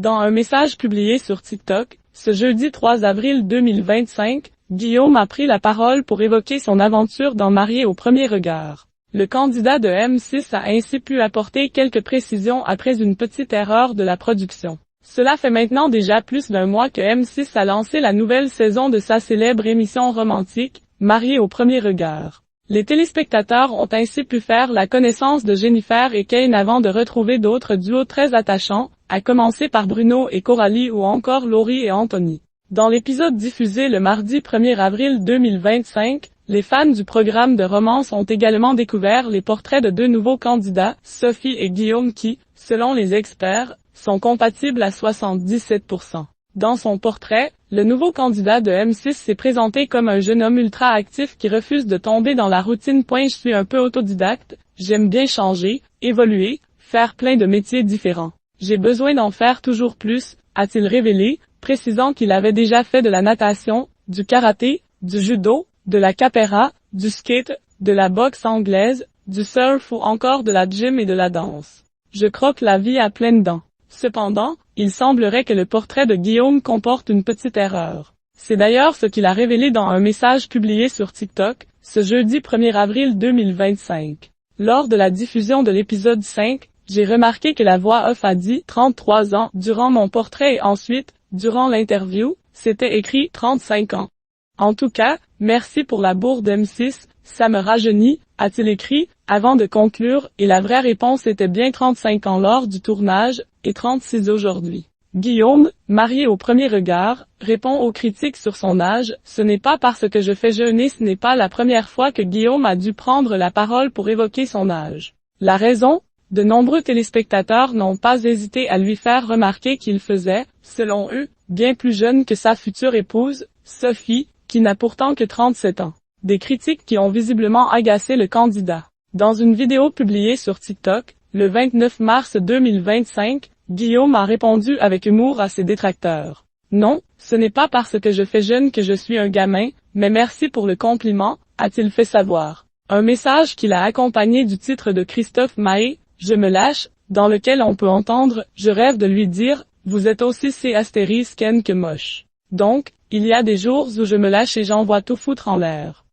Dans un message publié sur TikTok, ce jeudi 3 avril 2025, Guillaume a pris la parole pour évoquer son aventure dans Marié au premier regard. Le candidat de M6 a ainsi pu apporter quelques précisions après une petite erreur de la production. Cela fait maintenant déjà plus d'un mois que M6 a lancé la nouvelle saison de sa célèbre émission romantique, Marié au premier regard. Les téléspectateurs ont ainsi pu faire la connaissance de Jennifer et Kane avant de retrouver d'autres duos très attachants, à commencer par Bruno et Coralie ou encore Laurie et Anthony. Dans l'épisode diffusé le mardi 1er avril 2025, les fans du programme de romance ont également découvert les portraits de deux nouveaux candidats, Sophie et Guillaume qui, selon les experts, sont compatibles à 77%. Dans son portrait, le nouveau candidat de M6 s'est présenté comme un jeune homme ultra actif qui refuse de tomber dans la routine. Je suis un peu autodidacte, j'aime bien changer, évoluer, faire plein de métiers différents. J'ai besoin d'en faire toujours plus, a-t-il révélé, précisant qu'il avait déjà fait de la natation, du karaté, du judo, de la capoeira, du skate, de la boxe anglaise, du surf ou encore de la gym et de la danse. Je croque la vie à pleines dents. Cependant, il semblerait que le portrait de Guillaume comporte une petite erreur. C'est d'ailleurs ce qu'il a révélé dans un message publié sur TikTok, ce jeudi 1er avril 2025. Lors de la diffusion de l'épisode 5, j'ai remarqué que la voix off a dit « 33 ans » durant mon portrait et ensuite, durant l'interview, c'était écrit « 35 ans ». En tout cas, merci pour la bourde M6, ça me rajeunit, a-t-il écrit, avant de conclure, et la vraie réponse était bien 35 ans lors du tournage, et 36 aujourd'hui. Guillaume, marié au premier regard, répond aux critiques sur son âge, ce n'est pas parce que je fais jeune et ce n'est pas la première fois que Guillaume a dû prendre la parole pour évoquer son âge. La raison? De nombreux téléspectateurs n'ont pas hésité à lui faire remarquer qu'il faisait, selon eux, bien plus jeune que sa future épouse, Sophie, qui n'a pourtant que 37 ans. Des critiques qui ont visiblement agacé le candidat. Dans une vidéo publiée sur TikTok, le 29 mars 2025, Guillaume a répondu avec humour à ses détracteurs. Non, ce n'est pas parce que je fais jeune que je suis un gamin, mais merci pour le compliment, a-t-il fait savoir. Un message qu'il a accompagné du titre de Christophe Maé, Je me lâche, dans lequel on peut entendre « Je rêve de lui dire, vous êtes aussi si astérisque que moche ». Donc, il y a des jours où je me lâche et j'envoie tout foutre en l'air.